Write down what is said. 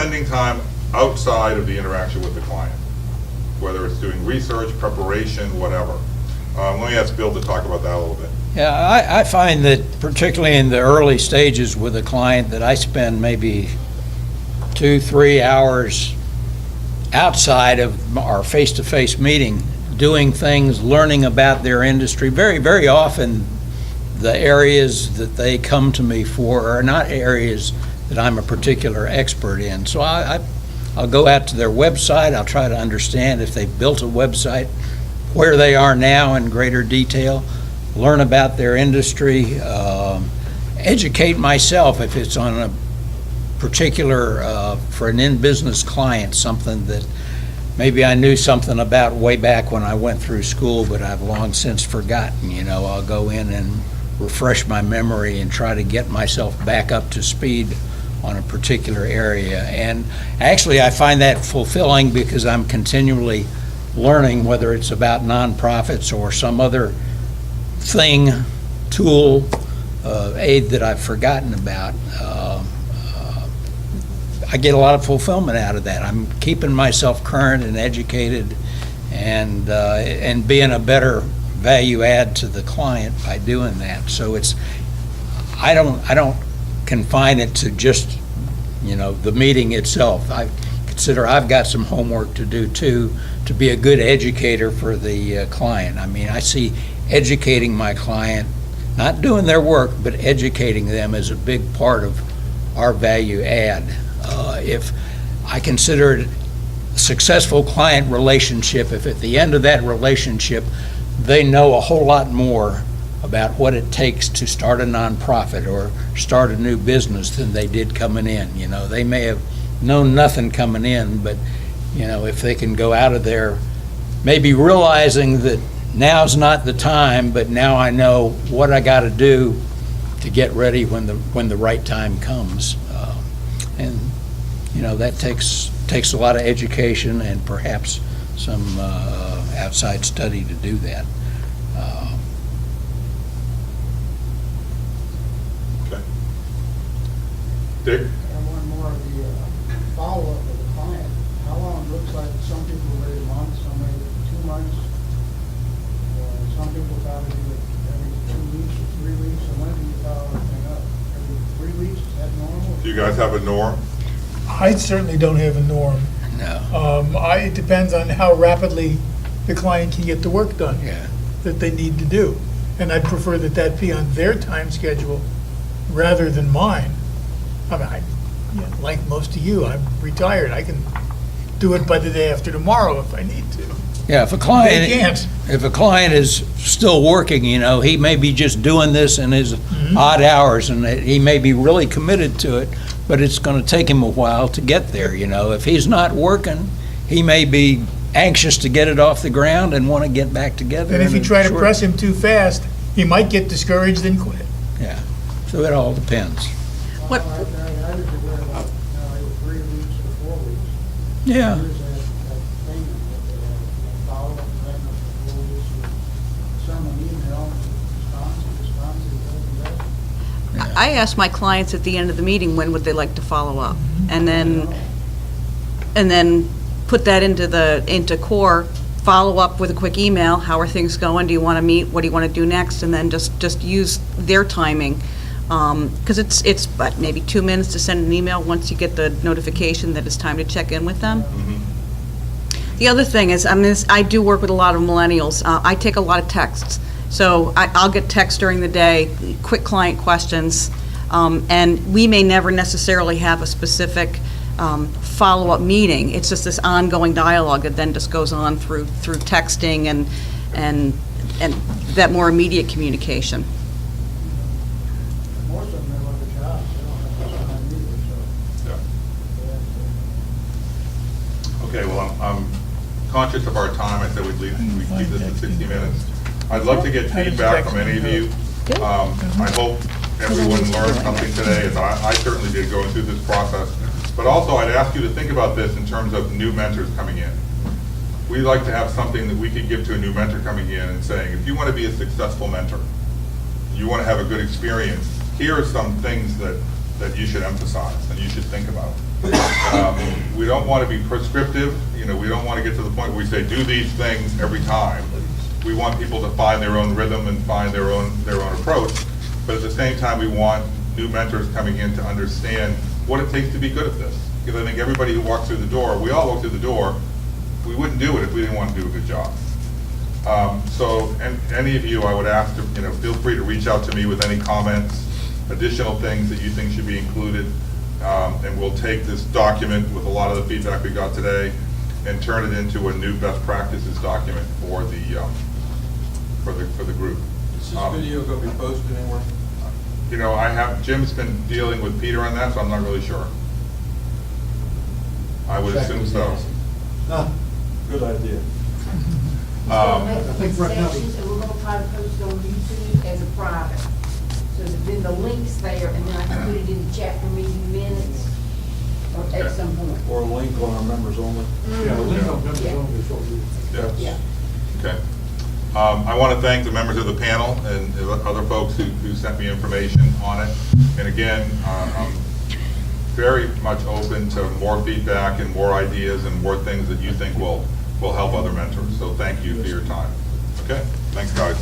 spending time outside of the interaction with the client, whether it's doing research, preparation, whatever. Let me ask Bill to talk about that a little bit. Yeah, I find that particularly in the early stages with a client that I spend maybe 2-3 hours outside of our face-to-face meeting, doing things, learning about their industry. Very, very often, the areas that they come to me for are not areas that I'm a particular expert in. So I'll go out to their website, I'll try to understand if they've built a website, where they are now in greater detail, learn about their industry, educate myself if it's on a particular, for an in-business client, something that maybe I knew something about way back when I went through school, but I've long since forgotten. You know, I'll go in and refresh my memory and try to get myself back up to speed on a particular area. And actually, I find that fulfilling because I'm continually learning, whether it's about nonprofits or some other thing, tool, aid that I've forgotten about. I get a lot of fulfillment out of that. I'm keeping myself current and educated, and being a better value add to the client by doing that. So I don't confine it to just, the meeting itself. I consider I've got some homework to do too, to be a good educator for the client. I mean, I see educating my client, not doing their work, but educating them is a big part of our value add. If I consider it a successful client relationship, if at the end of that relationship they know a whole lot more about what it takes to start a nonprofit or start a new business than they did coming in. They may have known nothing coming in, but if they can go out of there maybe realizing that now's not the time, but now I know what I got to do to get ready when the right time comes. And that takes a lot of education and perhaps some outside study to do that. Okay. Dick? And one more, the follow-up of the client. How long? It looks like some people wait a month, some wait 2 months. Some people probably do it every 2 weeks or 3 weeks. And when do you follow everything up? Every 3 weeks? Is that normal? Do you guys have a norm? I certainly don't have a norm. No. It depends on how rapidly the client can get the work done Yeah. that they need to do. And I'd prefer that be on their time schedule rather than mine. I mean, like most of you, I'm retired. I can do it by the day after tomorrow if I need to. Yeah, if a They client can't. if a client is still working, he may be just doing this in his odd hours, and he may be really committed to it, but it's going to take him a while to get there. If he's not working, he may be anxious to get it off the ground and want to get back together. And if you try to short- press him too fast, he might get discouraged and quit. Yeah, so it all depends. What? I usually wait about 3 weeks to 4 weeks. Yeah. There's that thing that they have, follow-up thing of 4 weeks. Send an email, response. I ask my clients at the end of the meeting, when would they like to follow up? And then put that into core, follow up with a quick email, how are things going, do you want to meet, what do you want to do next, and then just use their timing. Because it's maybe 2 minutes to send an email once you get the notification that it's time to check in with them. The other thing is, I do work with a lot of millennials. I take a lot of texts. So I'll get texts during the day, quick client questions, and we may never necessarily have a specific follow-up meeting. It's just this ongoing dialogue that then just goes on through texting and that more immediate communication. Most of them have other jobs, they don't have the time either, so. Okay, well, I'm conscious of our time. I said we keep this at 60 minutes. I'd love to get feedback from any of you. I hope everyone learned something today, as I certainly did going through this process. But also, I'd ask you to think about this in terms of new mentors coming in. We like to have something that we could give to a new mentor coming in and saying, if you want to be a successful mentor, you want to have a good experience, here are some things that you should emphasize and you should think about. We don't want to be prescriptive, we don't want to get to the point where we say, do these things every time. We want people to find their own rhythm and find their own approach, but at the same time, we want new mentors coming in to understand what it takes to be good at this. Because I think everybody who walks through the door, we all walk through the door, we wouldn't do it if we didn't want to do a good job. So, and any of you, I would ask to, feel free to reach out to me with any comments, additional things that you think should be included, and we'll take this document with a lot of the feedback we got today and turn it into a new best practices document for the group. Is this video going to be posted anywhere? Jim's been dealing with Peter on that, so I'm not really sure. I would assume so. Ah, good idea. I think right now- Sections, and we're gonna try to post it on YouTube as a private. So that then the link's there, and then I can put it in the chapter meeting minutes or Okay. at some point. Or a link on our members only. Yeah, link on members only is what we. Yeah. Yeah. Okay. I want to thank the members of the panel and the other folks who sent me information on it. And again, I'm very much open to more feedback and more ideas and more things that you think will help other mentors. So thank you for your time. Okay? Thanks, guys.